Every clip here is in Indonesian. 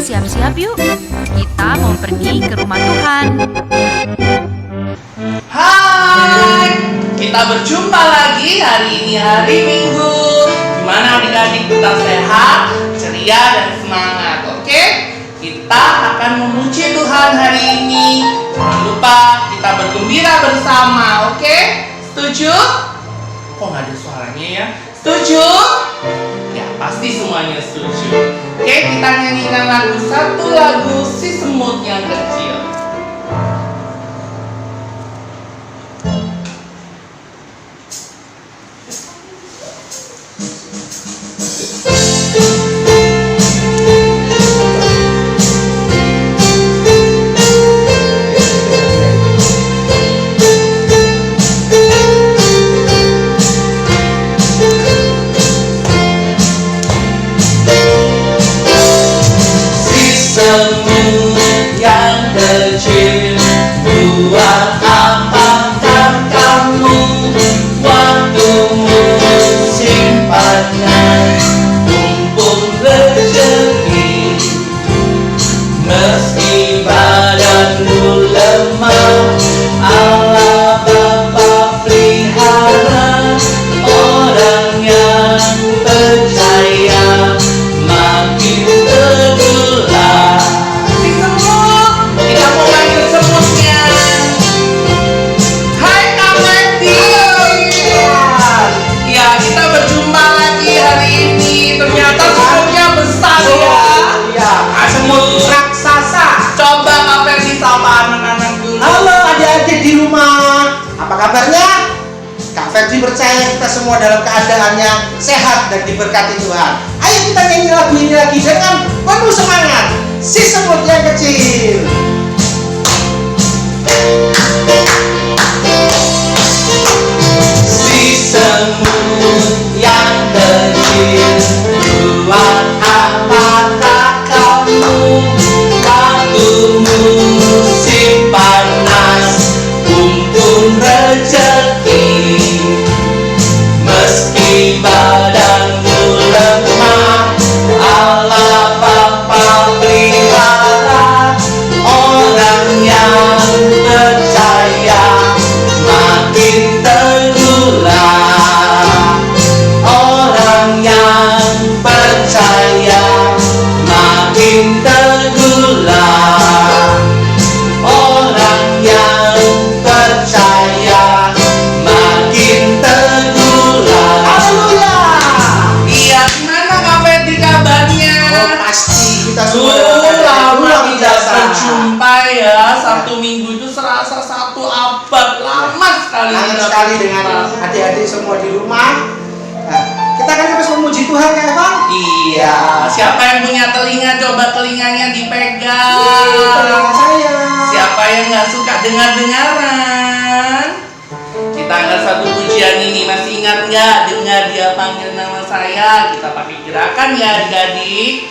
siap-siap yuk. Kita mau pergi ke rumah Tuhan. Hai, kita berjumpa lagi hari ini hari Minggu. Gimana adik-adik, tetap sehat, ceria, dan semangat, oke? Kita akan memuji Tuhan hari ini. Jangan lupa kita bergembira bersama, oke? Setuju? Kok nggak ada suaranya ya? Setuju? Ya, pasti semuanya setuju. Oke, kita nyanyikan satu lagu Si Semut Yang Kecil. Semut yang kecil, buat apakah kamu waktu musim panas mumpung rezeki? Meski badanmu lemah, Allah Bapa pelihara orang yang percaya makin teguhlah. Si semut, kita mau panggil semutnya. Hai Kak Medi. Ya, kita berjumpa lagi hari ini. Ternyata semutnya besar ya. Iya, semut raksasa. Coba Kak Ferdi sapa anak-anak dulu. Halo adik-adik di rumah. Apa kabarnya? Kak Ferdi percaya kita semua dalam keadaan yang sehat dan diberkati Tuhan. Ayo kita nyanyi lagu ini lagi dengan penuh semangat. Si semut yang kecil. Si semut yang kecil, buat apakah kamu waktu musim panas mumpung rezeki? Meski badanmu lemah, Allah Bapa pelihara orang yang percaya makin teguhlah. Orang yang percaya makin teguhlah. Orang yang percaya makin teguhlah. Haleluya. Iya, gimana Kak Ferdi kabarnya? Oh, pasti kita semua Lama luar tidak biasa. berjumpa ya. Satu minggu itu serasa satu abad. Lama sekali. Kangen tidak sekali berjumpa. dengan adik-adik semua di rumah. Nah, kita akan terus memuji Tuhan ya Evan. Iya, siapa yang punya telinga coba telinganya dipegang. Telinga saya. Siapa yang nggak suka dengar-dengaran? Kita angkat satu pujian ini, masih ingat nggak? Dengar dia panggil nama saya. Kita pakai gerakan ya adik-adik.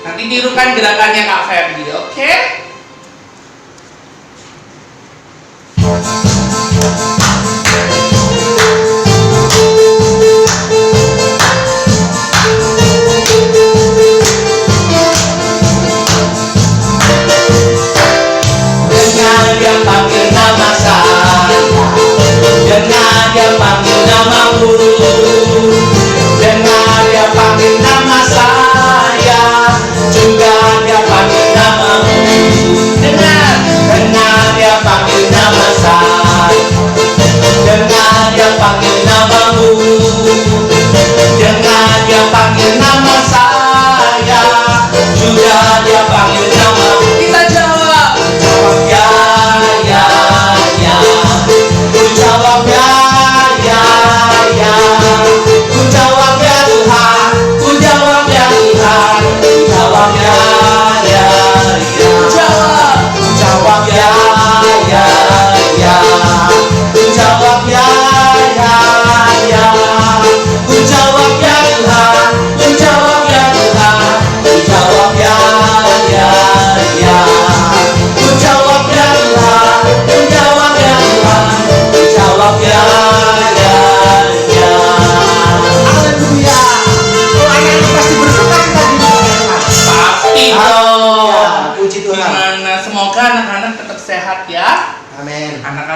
Nanti tirukan gerakannya Kak Ferdi, oke? Dengar dia panggil nama saya, dengar dia panggil namamu, dengar dia panggil nama saya, juga dia panggil namamu. Dengar dia panggil nama saya.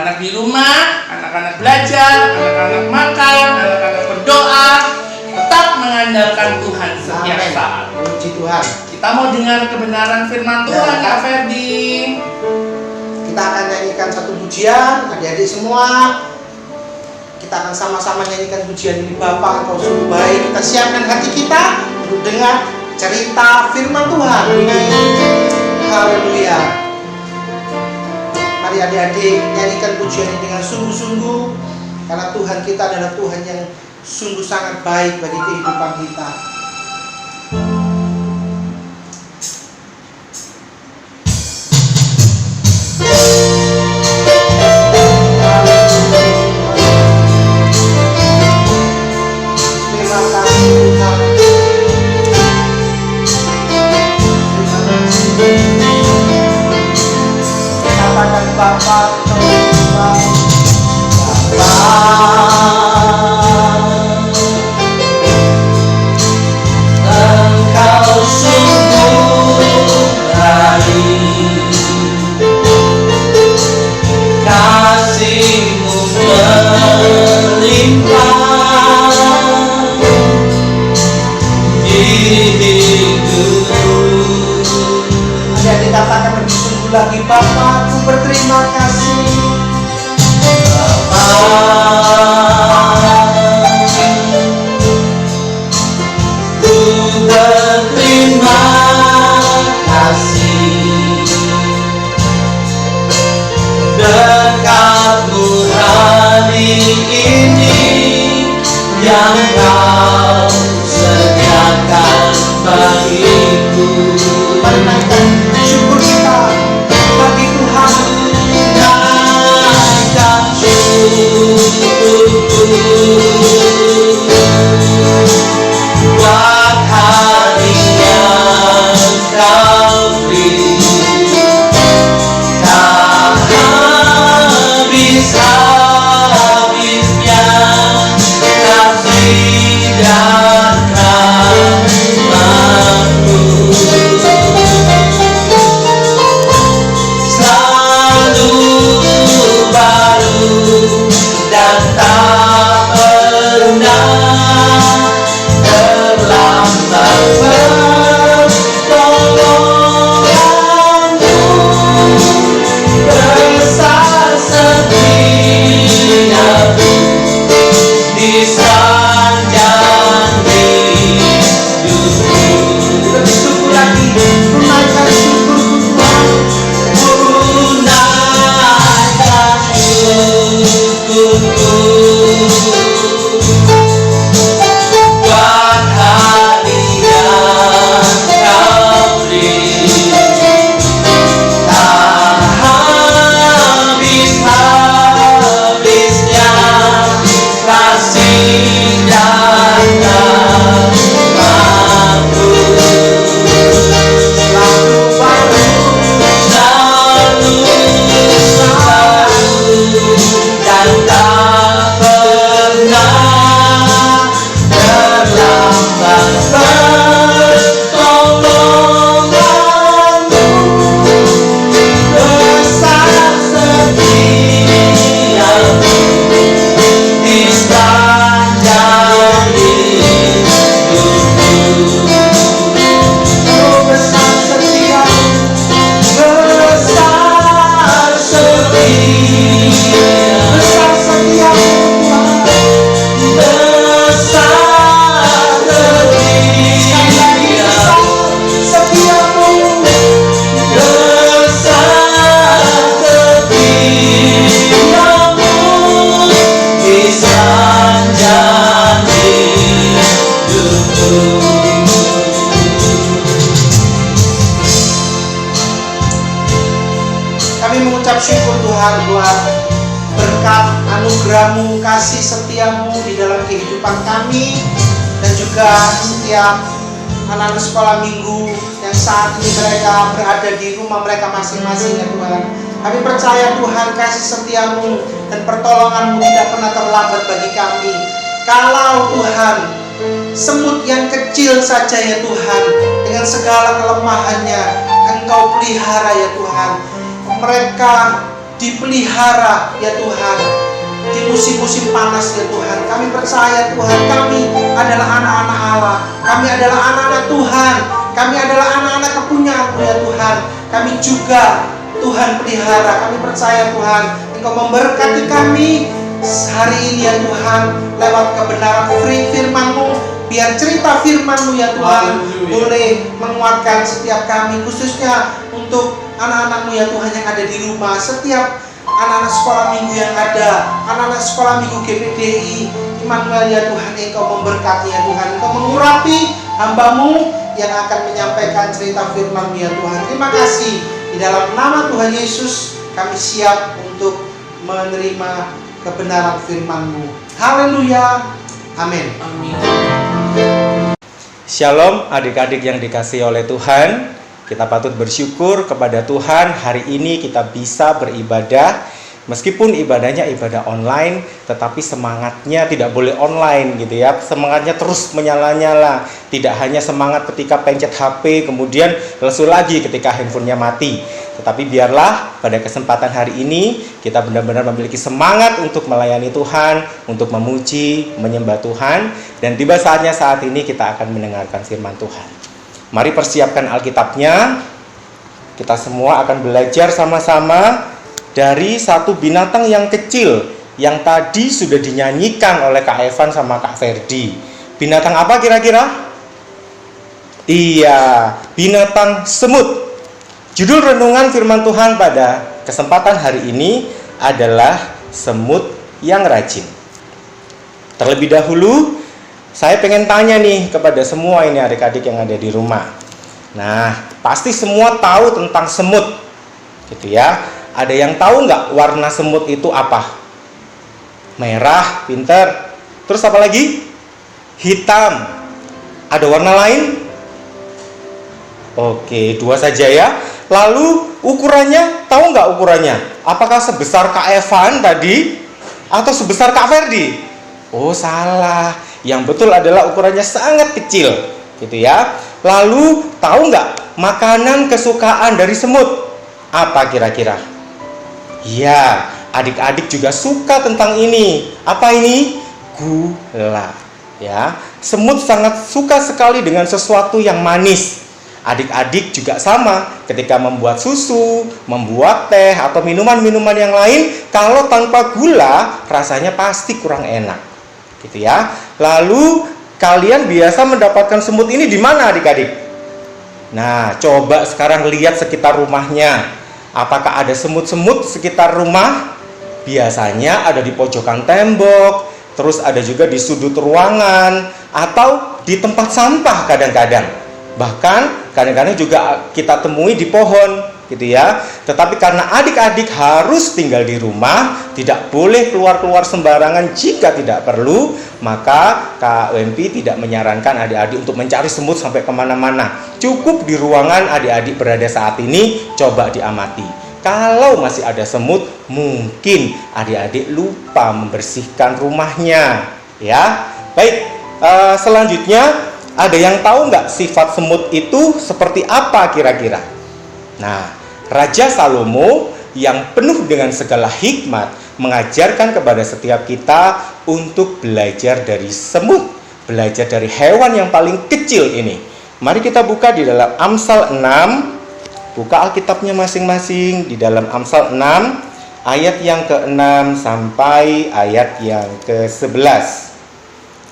Anak-anak di rumah, anak-anak belajar, anak-anak makan, anak-anak berdoa, tetap mengandalkan Tuhan setiap Amin. saat. Puji Tuhan. Kita mau dengar kebenaran firman Tuhan, Ya. Kak Ferdi. Kita akan nyanyikan satu pujian, adik-adik semua. Kita akan sama-sama nyanyikan pujian ini. Bapa, Engkau sungguh baik. Kita siapkan hati kita untuk dengar cerita firman Tuhan. Haleluya. Mari adik-adik nyanyikan pujian ini dengan sungguh-sungguh, karena Tuhan kita adalah Tuhan yang sungguh sangat baik bagi kehidupan kita. Terima kasih Tuhan. Katakan Bapa, Engkau sungguh baik, kasih-Mu melimpah di hidupku. Ada dikatakan lebih sungguh lagi, Bapa, Ku berterima kasih. Ku berterima kasih, berkat-Mu hari ini yang Kau sediakan bagiku. Mari naikkan syukur kita bagi Tuhan. Naikkan syukurku buat hari yang Kau beri, tak habis-habisnya kasih dan rahmat-Mu. Selalu baru dan tak pernah terlambat pertolongan-Mu. Besar setia-Mu di sepanjang hidupku. Lebih syukur lagi, menaikkan syukur Tuhan. Naikkan syukurku buat hari yang Kau beri, tak habis-habisnya kasih dan rahmat-Mu. Lalu baru Selalu dan tak pernah terlambat pertolongan-Mu. Besar setia-Mu di sepanjang hidupku. besar setia. Besar setia, Besar setia Tuhan. besar setia, Setiamu. besar setiamu di sepanjang hidupku. Kami mengucap syukur Tuhan buat berkat anugerah-Mu, kasih setia-Mu di dalam kehidupan kami, dan juga setiap anak-anak sekolah minggu yang saat ini mereka berada di rumah mereka masing-masing ya Tuhan. Kami percaya Tuhan, kasih setia-Mu dan pertolongan-Mu tidak pernah terlambat bagi kami. Kalau Tuhan, semut yang kecil saja ya Tuhan, dengan segala kelemahannya Engkau pelihara ya Tuhan. Mereka dipelihara ya Tuhan. Di musim-musim panas ya Tuhan, kami percaya Tuhan, kami adalah anak-anak Allah, kami adalah anak-anak Tuhan, kami adalah anak-anak kepunyaan-Mu ya Tuhan. Kami juga Tuhan pelihara, kami percaya Tuhan, Engkau memberkati kami hari ini ya Tuhan, lewat kebenaran firman-Mu. Biar cerita firman-Mu ya Tuhan boleh menguatkan setiap kami, khususnya untuk anak-anak-Mu ya Tuhan yang ada di rumah, setiap anak-anak sekolah minggu yang ada, anak-anak sekolah minggu GPDI, Immanuel ya Tuhan, Engkau memberkati ya Tuhan, Engkau mengurapi hamba-Mu yang akan menyampaikan cerita firman-Mu ya Tuhan. Terima kasih, di dalam nama Tuhan Yesus kami siap untuk menerima kebenaran firman-Mu. Haleluya, amin. Amin. Shalom adik-adik yang dikasihi oleh Tuhan. Kita patut bersyukur kepada Tuhan, hari ini kita bisa beribadah. Meskipun ibadahnya ibadah online, tetapi semangatnya tidak boleh online gitu ya. Semangatnya terus menyala-nyala. Tidak hanya semangat ketika pencet HP, kemudian lesu lagi ketika handphonenya mati. Tetapi biarlah pada kesempatan hari ini kita benar-benar memiliki semangat untuk melayani Tuhan, untuk memuji, menyembah Tuhan. Dan tiba saatnya saat ini kita akan mendengarkan firman Tuhan. Mari persiapkan Alkitabnya. Kita semua akan belajar sama-sama dari satu binatang yang kecil yang tadi sudah dinyanyikan oleh Kak Evan sama Kak Ferdi. Binatang apa kira-kira? Iya, binatang semut. Judul renungan firman Tuhan pada kesempatan hari ini adalah semut yang rajin. Terlebih dahulu, saya pengen tanya nih kepada semua ini adik-adik yang ada di rumah. Nah, pasti semua tahu tentang semut, gitu ya. Ada yang tahu nggak warna semut itu apa? Merah, pinter. Terus apa lagi? Hitam. Ada warna lain? Oke, 2 saja ya. Lalu ukurannya, tahu nggak ukurannya? Apakah sebesar Kak Evan tadi atau sebesar Kak Ferdi? Oh, salah. Yang betul adalah ukurannya sangat kecil, gitu ya. Lalu tahu nggak makanan kesukaan dari semut? Apa kira-kira? Ya, adik-adik juga suka tentang ini. Apa ini? Gula. Ya, semut sangat suka sekali dengan sesuatu yang manis. Adik-adik juga sama, ketika membuat susu, membuat teh atau minuman-minuman yang lain, kalau tanpa gula rasanya pasti kurang enak. Gitu ya. Lalu kalian biasa mendapatkan semut ini di mana adik-adik? Nah, coba sekarang lihat sekitar rumahnya. Apakah ada semut-semut sekitar rumah? Biasanya ada di pojokan tembok, terus ada juga di sudut ruangan atau di tempat sampah kadang-kadang. Bahkan kadang-kadang juga kita temui di pohon, gitu ya. Tetapi karena adik-adik harus tinggal di rumah, tidak boleh keluar-keluar sembarangan jika tidak perlu, maka Kak Wempi tidak menyarankan adik-adik untuk mencari semut sampai kemana-mana. Cukup di ruangan adik-adik berada saat ini, coba diamati. Kalau masih ada semut, mungkin adik-adik lupa membersihkan rumahnya, ya. Baik, selanjutnya ada yang tahu nggak sifat semut itu seperti apa kira-kira? Nah, Raja Salomo yang penuh dengan segala hikmat mengajarkan kepada setiap kita untuk belajar dari semut, belajar dari hewan yang paling kecil ini. Mari kita buka di dalam Amsal 6. Buka Alkitabnya masing-masing di dalam Amsal 6 ayat yang ke-6 sampai ayat yang ke-11.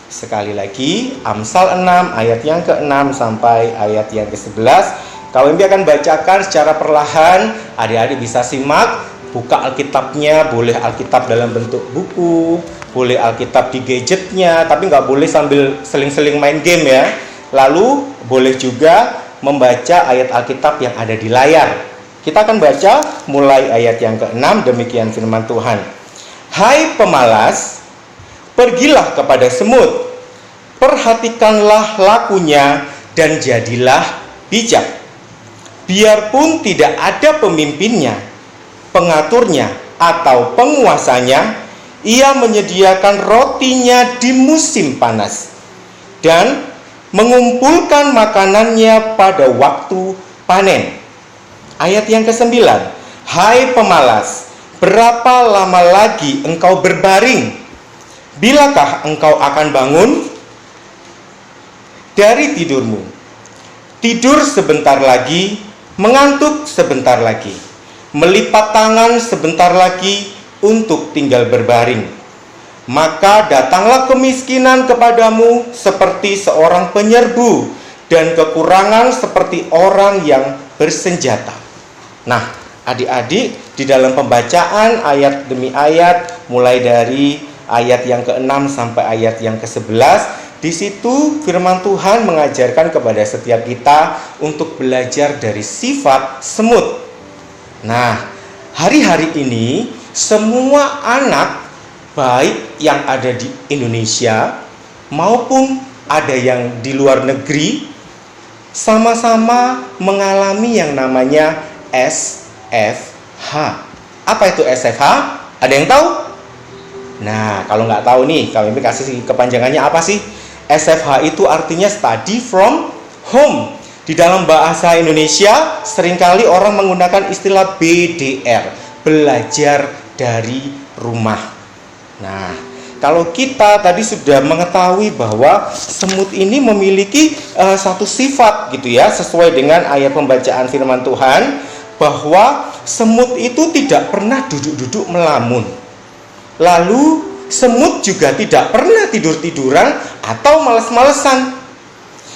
Sekali lagi, Amsal 6 ayat yang ke-6 sampai ayat yang ke-11. KWMB akan bacakan secara perlahan. Adik-adik bisa simak. Buka Alkitabnya, boleh Alkitab dalam bentuk buku, boleh Alkitab di gadgetnya, tapi nggak boleh sambil seling-seling main game ya. Lalu boleh juga membaca ayat Alkitab yang ada di layar. Kita akan baca mulai ayat yang ke-6. Demikian firman Tuhan. Hai pemalas, pergilah kepada semut, perhatikanlah lakunya dan jadilah bijak. Biarpun tidak ada pemimpinnya, pengaturnya, atau penguasanya, ia menyediakan rotinya di musim panas dan mengumpulkan makanannya pada waktu panen. Ayat yang ke-9. Hai pemalas, berapa lama lagi engkau berbaring? Bilakah engkau akan bangun dari tidurmu? Tidur sebentar lagi, mengantuk sebentar lagi, melipat tangan sebentar lagi untuk tinggal berbaring. Maka datanglah kemiskinan kepadamu seperti seorang penyerbu, dan kekurangan seperti orang yang bersenjata. Nah, adik-adik, di dalam pembacaan ayat demi ayat, mulai dari ayat yang ke-6 sampai ayat yang ke-11, di situ firman Tuhan mengajarkan kepada setiap kita untuk belajar dari sifat semut. Nah, hari-hari ini semua anak, baik yang ada di Indonesia maupun ada yang di luar negeri, sama-sama mengalami yang namanya SFH. Apa itu SFH? Ada yang tahu? Nah, kalau nggak tahu nih, kami kasih kepanjangannya apa sih? SFH itu artinya study from home. Di dalam bahasa Indonesia seringkali orang menggunakan istilah BDR, belajar dari rumah. Nah, kalau kita tadi sudah mengetahui bahwa semut ini memiliki satu sifat gitu ya, sesuai dengan ayat pembacaan firman Tuhan, bahwa semut itu tidak pernah duduk-duduk melamun. Lalu semut juga tidak pernah tidur-tiduran atau males-malesan.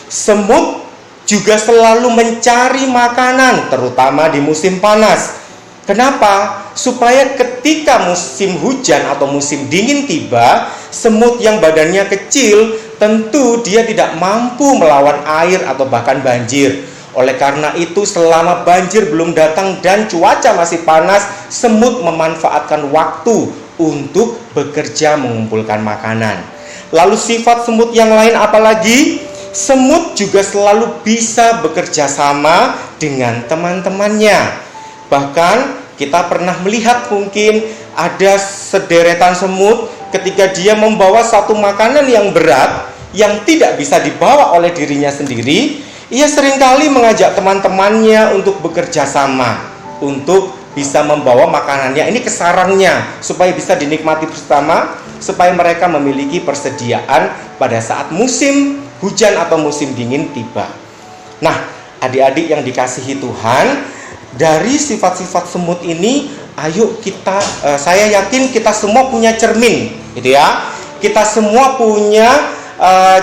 Semut juga selalu mencari makanan, terutama di musim panas. Kenapa? Supaya ketika musim hujan atau musim dingin tiba, semut yang badannya kecil tentu dia tidak mampu melawan air atau bahkan banjir. Oleh karena itu, selama banjir belum datang dan cuaca masih panas, semut memanfaatkan waktu untuk bekerja mengumpulkan makanan. Lalu sifat semut yang lain apalagi? Semut juga selalu bisa bekerja sama dengan teman-temannya. Bahkan kita pernah melihat mungkin ada sederetan semut ketika dia membawa satu makanan yang berat yang tidak bisa dibawa oleh dirinya sendiri, ia seringkali mengajak teman-temannya untuk bekerja sama untuk bisa membawa makanannya ini ke sarangnya supaya bisa dinikmati bersama, supaya mereka memiliki persediaan pada saat musim hujan atau musim dingin tiba. Nah, adik-adik yang dikasihi Tuhan, dari sifat-sifat semut ini, ayo kita, saya yakin kita semua punya cermin, gitu ya. Kita semua punya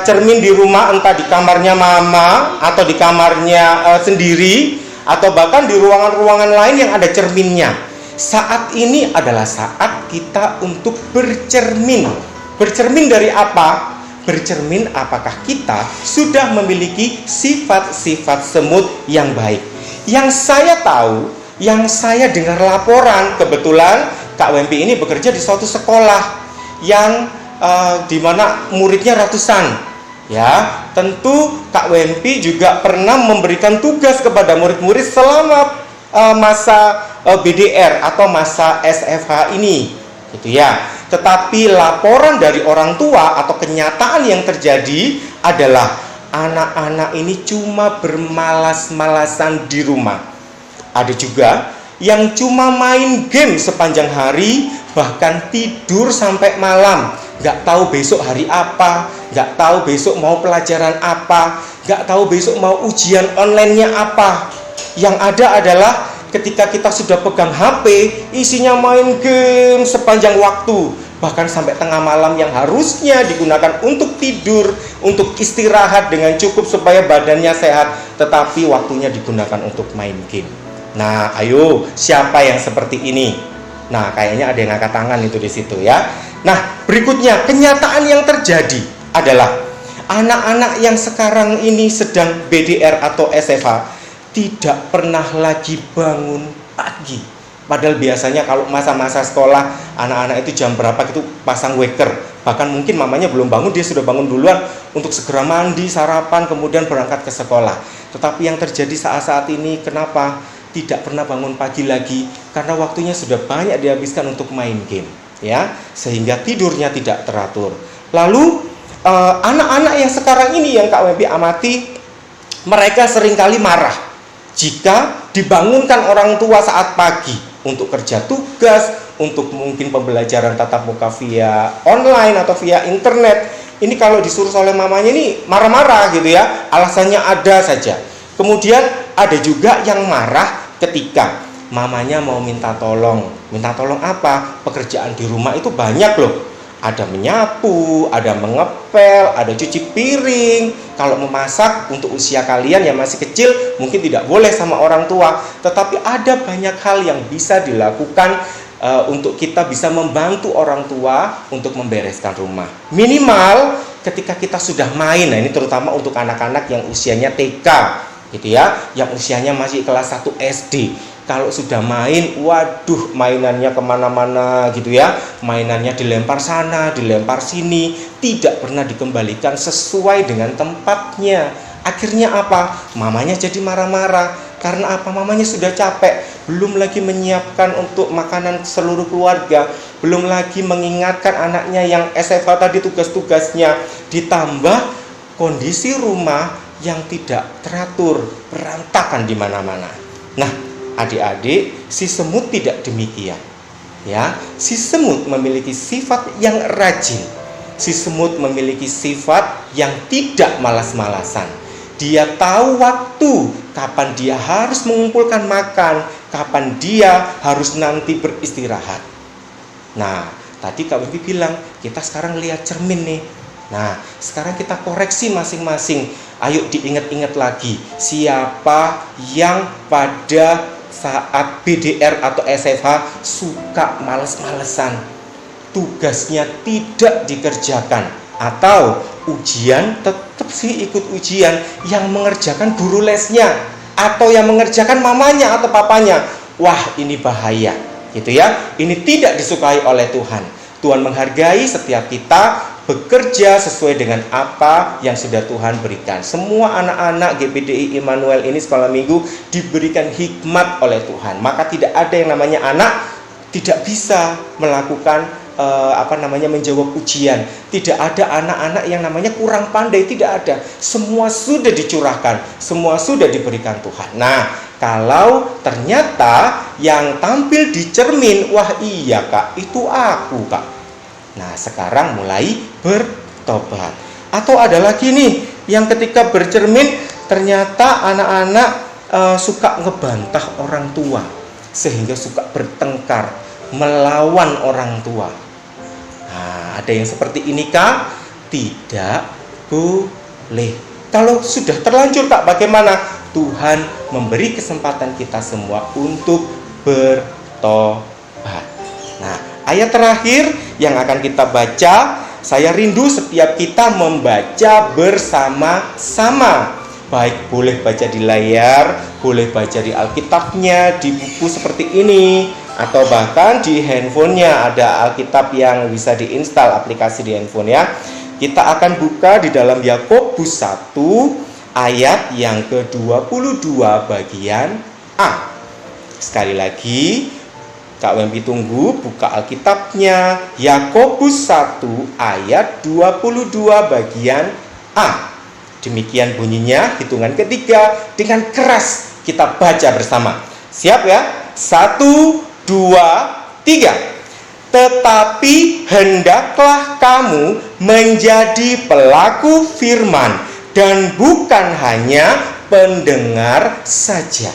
cermin di rumah, entah di kamarnya mama atau di kamarnya sendiri, atau bahkan di ruangan-ruangan lain yang ada cerminnya. Saat ini adalah saat kita untuk bercermin. Bercermin dari apa? Bercermin apakah kita sudah memiliki sifat-sifat semut yang baik. Yang saya tahu, yang saya dengar laporan, kebetulan Kak Wempi ini bekerja di suatu sekolah yang di mana muridnya ratusan. Ya, tentu Kak Wempi juga pernah memberikan tugas kepada murid-murid selama masa BDR atau masa SFH ini, gitu ya. Tetapi laporan dari orang tua atau kenyataan yang terjadi adalah anak-anak ini cuma bermalas-malasan di rumah. Ada juga yang cuma main game sepanjang hari, bahkan tidur sampai malam, gak tahu besok hari apa, gak tahu besok mau pelajaran apa, gak tahu besok mau ujian online-nya apa. Yang ada adalah ketika kita sudah pegang HP, isinya main game sepanjang waktu, bahkan sampai tengah malam yang harusnya digunakan untuk tidur, untuk istirahat dengan cukup supaya badannya sehat, tetapi waktunya digunakan untuk main game. Nah, ayo, siapa yang seperti ini? Nah, kayaknya ada yang angkat tangan itu di situ ya. Nah, berikutnya, kenyataan yang terjadi adalah anak-anak yang sekarang ini sedang BDR atau SFH tidak pernah lagi bangun pagi. Padahal biasanya kalau masa-masa sekolah, anak-anak itu jam berapa itu pasang waker. Bahkan mungkin mamanya belum bangun, dia sudah bangun duluan untuk segera mandi, sarapan, kemudian berangkat ke sekolah. Tetapi yang terjadi saat-saat ini, kenapa tidak pernah bangun pagi lagi? Karena waktunya sudah banyak dihabiskan untuk main game, ya, sehingga tidurnya tidak teratur. Lalu anak-anak yang sekarang ini yang Kak Wempi amati, mereka seringkali marah jika dibangunkan orang tua saat pagi untuk kerja tugas, untuk mungkin pembelajaran tatap muka via online atau via internet. Ini kalau disuruh oleh mamanya ini marah-marah gitu ya, alasannya ada saja. Kemudian ada juga yang marah ketika mamanya mau minta tolong. Minta tolong apa? Pekerjaan di rumah itu banyak loh. Ada menyapu, ada mengepel, ada cuci piring. Kalau memasak untuk usia kalian yang masih kecil mungkin tidak boleh sama orang tua. Tetapi ada banyak hal yang bisa dilakukan untuk kita bisa membantu orang tua untuk membereskan rumah. Minimal ketika kita sudah main, nah ini terutama untuk anak-anak yang usianya TK gitu ya, yang usianya masih kelas 1 SD. Kalau sudah main, waduh mainannya kemana-mana gitu ya, mainannya dilempar sana, dilempar sini, tidak pernah dikembalikan sesuai dengan tempatnya. Akhirnya apa? Mamanya jadi marah-marah. Karena apa? Mamanya sudah capek, belum lagi menyiapkan untuk makanan seluruh keluarga, belum lagi mengingatkan anaknya yang SFH tadi tugas-tugasnya, ditambah kondisi rumah yang tidak teratur, berantakan di mana-mana. Nah, adik-adik, si semut tidak demikian. Ya, si semut memiliki sifat yang rajin. Si semut memiliki sifat yang tidak malas-malasan. Dia tahu waktu kapan dia harus mengumpulkan makan, kapan dia harus nanti beristirahat. Nah, tadi Kak Wibi bilang, kita sekarang lihat cermin nih. Nah, sekarang kita koreksi masing-masing. Ayo diingat-ingat lagi, siapa yang pada saat BDR atau SFH suka males-malesan, tugasnya tidak dikerjakan, atau ujian tetap sih ikut ujian, yang mengerjakan guru lesnya atau yang mengerjakan mamanya atau papanya. Wah, ini bahaya gitu ya. Ini tidak disukai oleh Tuhan. Tuhan menghargai setiap kita bekerja sesuai dengan apa yang sudah Tuhan berikan. Semua anak-anak GPDI Immanuel ini sekolah minggu diberikan hikmat oleh Tuhan. Maka tidak ada yang namanya anak tidak bisa melakukan menjawab ujian. Tidak ada anak-anak yang namanya kurang pandai, tidak ada. Semua sudah dicurahkan, semua sudah diberikan Tuhan. Nah, kalau ternyata yang tampil di cermin, wah iya Kak, itu aku Kak. Nah, sekarang mulai bertobat. Atau ada lagi nih, yang ketika bercermin ternyata anak-anak suka ngebantah orang tua, sehingga suka bertengkar, melawan orang tua. Nah, ada yang seperti ini Kak, tidak boleh. Kalau sudah terlanjur Kak, bagaimana? Tuhan memberi kesempatan kita semua untuk bertobat. Nah, ayat terakhir yang akan kita baca, saya rindu setiap kita membaca bersama-sama. Baik boleh baca di layar, boleh baca di Alkitabnya, di buku seperti ini, atau bahkan di handphonenya ada Alkitab yang bisa diinstal aplikasi di handphone ya. Kita akan buka di dalam Yakobus 1 ayat yang ke-22 bagian A. Sekali lagi, Kak Wempi tunggu, buka Alkitabnya, Yakobus 1 ayat 22 bagian A. Demikian bunyinya, hitungan ketiga, dengan keras kita baca bersama. Siap ya? 1, 2, 3. Tetapi hendaklah kamu menjadi pelaku firman dan bukan hanya pendengar saja.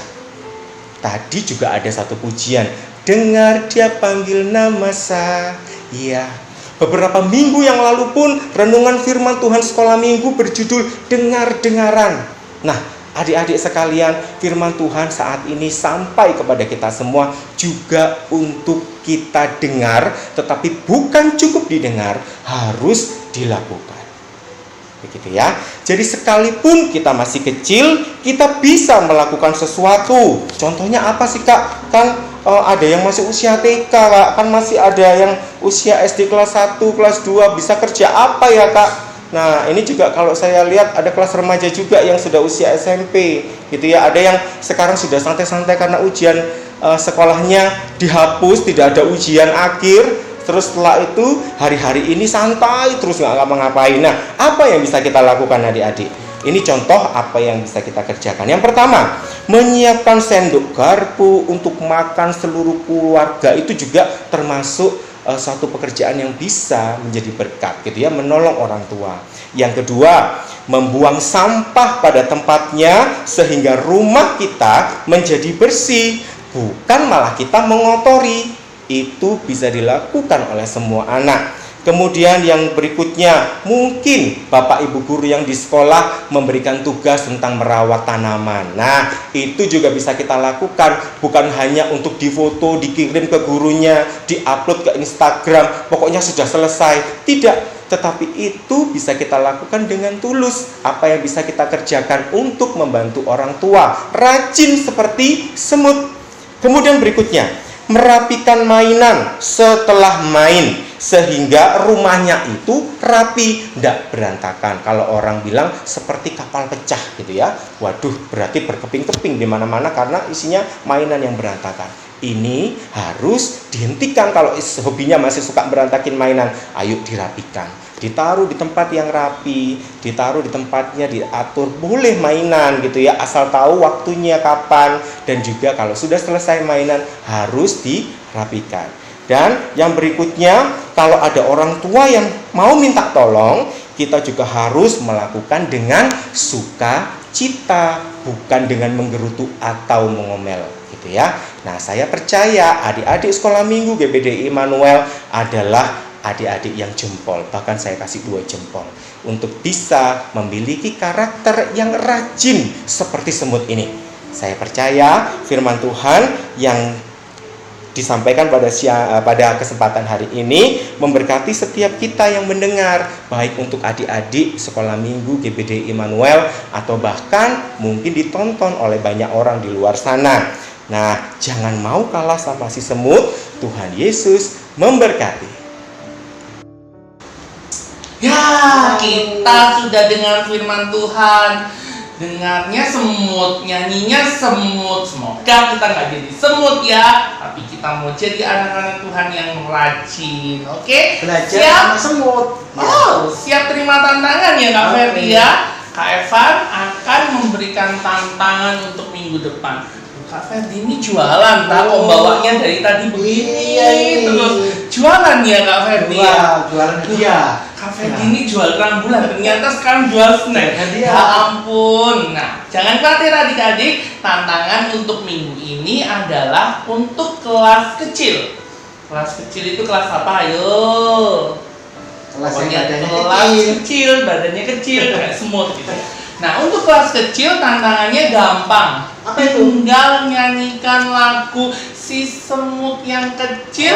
Tadi juga ada satu pujian, dengar dia panggil nama saya. Beberapa minggu yang lalu pun renungan firman Tuhan sekolah minggu berjudul dengar-dengaran. Nah, adik-adik sekalian, firman Tuhan saat ini sampai kepada kita semua juga untuk kita dengar, tetapi bukan cukup didengar, harus dilakukan. Begitu ya. Jadi sekalipun kita masih kecil, kita bisa melakukan sesuatu. Contohnya apa sih Kak? Kan ada yang masih usia TK Kak, kan masih ada yang usia SD kelas 1, kelas 2, bisa kerja apa ya Kak? Nah, ini juga kalau saya lihat ada kelas remaja juga yang sudah usia SMP gitu ya. Ada yang sekarang sudah santai-santai karena ujian sekolahnya dihapus, tidak ada ujian akhir. Terus setelah itu hari-hari ini santai terus nggak ngapa-ngapain. Nah, apa yang bisa kita lakukan adik-adik? Ini contoh apa yang bisa kita kerjakan. Yang pertama, menyiapkan sendok garpu untuk makan seluruh keluarga itu juga termasuk suatu pekerjaan yang bisa menjadi berkat gitu ya, menolong orang tua. Yang kedua, membuang sampah pada tempatnya sehingga rumah kita menjadi bersih, bukan malah kita mengotori. Itu bisa dilakukan oleh semua anak. Kemudian yang berikutnya, mungkin Bapak Ibu guru yang di sekolah memberikan tugas tentang merawat tanaman. Nah, itu juga bisa kita lakukan, bukan hanya untuk difoto, dikirim ke gurunya, diupload ke Instagram, pokoknya sudah selesai. Tidak, tetapi itu bisa kita lakukan dengan tulus. Apa yang bisa kita kerjakan untuk membantu orang tua, rajin seperti semut. Kemudian berikutnya, merapikan mainan setelah main sehingga rumahnya itu rapi, tidak berantakan. Kalau orang bilang seperti kapal pecah gitu ya. Waduh, berarti berkeping-keping di mana-mana karena isinya mainan yang berantakan. Ini harus dihentikan. Kalau hobinya masih suka berantakin mainan, ayo dirapikan. Ditaruh di tempat yang rapi, ditaruh di tempatnya, diatur, boleh mainan gitu ya, asal tahu waktunya kapan, dan juga kalau sudah selesai mainan harus dirapikan. Dan yang berikutnya, kalau ada orang tua yang mau minta tolong, kita juga harus melakukan dengan sukacita, bukan dengan menggerutu atau mengomel gitu ya. Nah, saya percaya adik-adik sekolah minggu GBDI Immanuel adalah adik-adik yang jempol, bahkan saya kasih 2 jempol untuk bisa memiliki karakter yang rajin seperti semut ini. Saya percaya firman Tuhan yang disampaikan pada kesempatan hari ini memberkati setiap kita yang mendengar, baik untuk adik-adik sekolah minggu GBDI Immanuel atau bahkan mungkin ditonton oleh banyak orang di luar sana. Nah, jangan mau kalah sama si semut. Tuhan Yesus memberkati. Ya, kita sudah dengar firman Tuhan. Dengarnya semut, nyanyinya semut. Semoga kita nggak jadi semut ya, tapi kita mau jadi anak-anak Tuhan yang rajin. Oke? Belajar Siap? sama semut. Oh, siap terima tantangan ya Kak Ferdi ya. Kak Evan akan memberikan tantangan untuk minggu depan. Kak Ferdi ini jualan, tak kok bawanya dari tadi begini terus jualan ya Kak Ferdi ya. Jualan dia. Kak Ferdi ini jual rambulan, ternyata sekarang jual snack. Ya ampun. Nah, jangan khawatir adik-adik, tantangan untuk minggu ini adalah untuk kelas kecil. Kelas kecil itu kelas apa? Ayo. Kelas Pokoknya yang badannya kelas kecil. kecil, badannya kecil kayak semut gitu. Nah, untuk kelas kecil tantangannya gampang. Apa itu? Tinggal nyanyikan lagu si semut yang kecil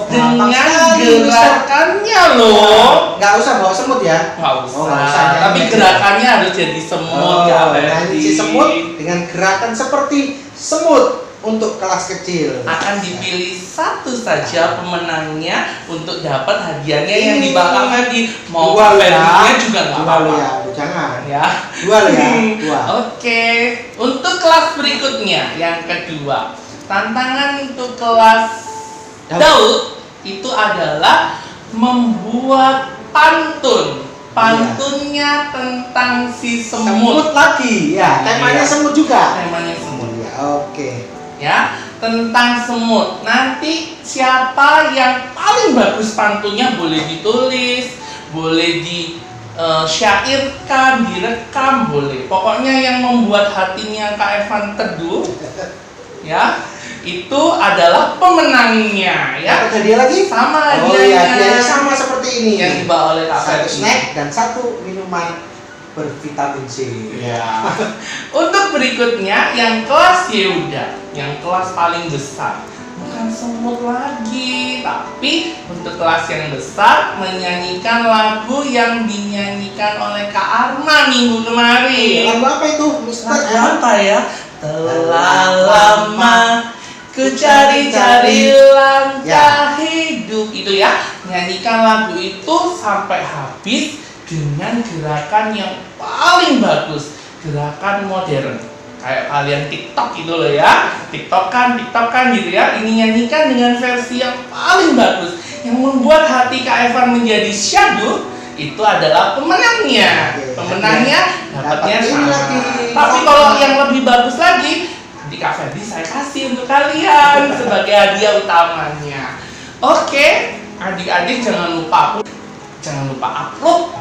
gampang dengan sekali, gerakannya loh. Nggak usah bawa semut ya. Nggak usah. Oh, nggak usah, Tapi nyanyi. gerakannya harus jadi semut ya, nyanyi si semut dengan gerakan seperti semut untuk kelas kecil. Akan dipilih satu saja pemenangnya untuk dapat hadiahnya yang di Kak Ferdi. Mau Dua Kak ya. Ferdinya juga nggak Dua apa-apa. ya, jangan. Ya. Dua ya, dua. Oke, untuk kelas berikutnya yang kedua, tantangan untuk kelas Daud itu adalah membuat pantun. Pantunnya tentang si semut. Lagi, ya. Temanya Iya. semut juga. Temanya semut. Ya, oke. Ya, tentang semut. Nanti siapa yang paling bagus pantunnya boleh ditulis, boleh syairkan, direkam, boleh. Pokoknya yang membuat hatinya Kak Evan teduh, ya, itu adalah pemenangnya, ya. Dapat hadiah lagi? Sama Oh iya, hadiahnya. hadiahnya sama seperti ini. Yang dibawa oleh Kak Satu Ferdi. snack dan 1 minuman bervitamin C. Ya. Untuk berikutnya yang kelas Yehuda, yang kelas paling besar. Bukan semut lagi, tapi untuk kelas yang besar menyanyikan lagu yang dinyanyikan oleh Kak Arma minggu kemarin. Lagu apa itu, Mister? Lagu apa ya? Telah lama ku cari-cari langkah hidup, itu ya. Nyanyikan lagu itu sampai habis dengan gerakan yang paling bagus, gerakan modern. Kayak kalian TikTok gitu loh ya, TikTokan gitu ya. Ini nyanyikan dengan versi yang paling bagus, yang membuat hati Kak Evan menjadi syahdu. Itu adalah pemenangnya. Pemenangnya dapatnya Dapat ini sama. lagi. Tapi kalau yang lebih bagus lagi, nanti Kak Ferdi saya kasih untuk kalian sebagai hadiah utamanya. Oke, adik-adik jangan lupa upload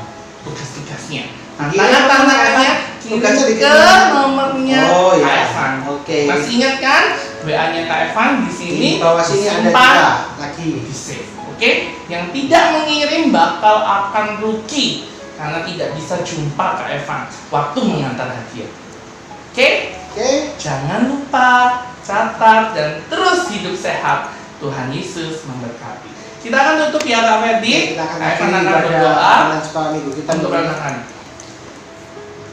tugas-tugasnya. Tantangannya Tugasnya kirim ke dikirim. nomornya Oh, Kak iya. Evan. Oke. Masih ingat kan WA-nya Kak Evan di sini? Di bawah sini ada disimpan, juga lagi. di save. Oke, yang tidak mengirim bakal akan rugi karena tidak bisa jumpa Kak Evan waktu mengantar hadiah. Oke, Oke. jangan lupa catat dan terus hidup sehat. Tuhan Yesus memberkati. Kita akan tutup ya Kak Ferdi. Kita akan Kak Evan akhiri akan pada berdoa renungan sekolah minggu kita untuk berdoa. anak-anak.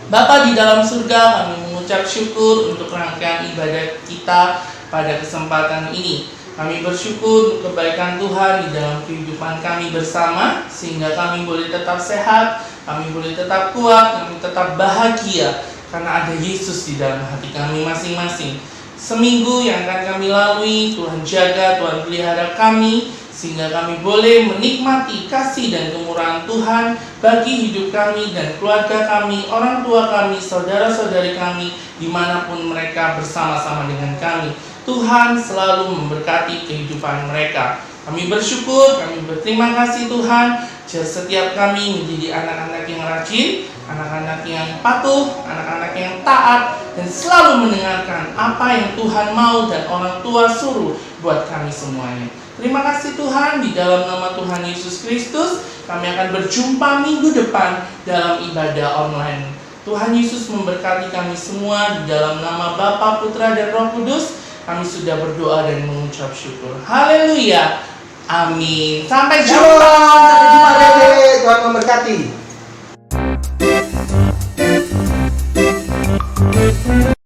Bapa di dalam surga, kami mengucap syukur untuk rangkaian ibadah kita pada kesempatan ini. Kami bersyukur untuk kebaikan Tuhan di dalam kehidupan kami bersama, sehingga kami boleh tetap sehat, kami boleh tetap kuat, kami tetap bahagia, karena ada Yesus di dalam hati kami masing-masing. Seminggu yang akan kami lalui, Tuhan jaga, Tuhan pelihara kami, sehingga kami boleh menikmati kasih dan kemurahan Tuhan bagi hidup kami dan keluarga kami, orang tua kami, saudara-saudari kami, dimanapun mereka bersama-sama dengan kami. Tuhan selalu memberkati kehidupan mereka. Kami bersyukur, kami berterima kasih Tuhan, setiap kami menjadi anak-anak yang rajin, anak-anak yang patuh, anak-anak yang taat, dan selalu mendengarkan apa yang Tuhan mau dan orang tua suruh buat kami semuanya. Terima kasih Tuhan, di dalam nama Tuhan Yesus Kristus, kami akan berjumpa minggu depan dalam ibadah online. Tuhan Yesus memberkati kami semua, di dalam nama Bapa, Putra, dan Roh Kudus, kami sudah berdoa dan mengucap syukur. Haleluya. Amin. Sampai Shalom. jumpa. Sampai jumpa Dede. Tuhan memberkati.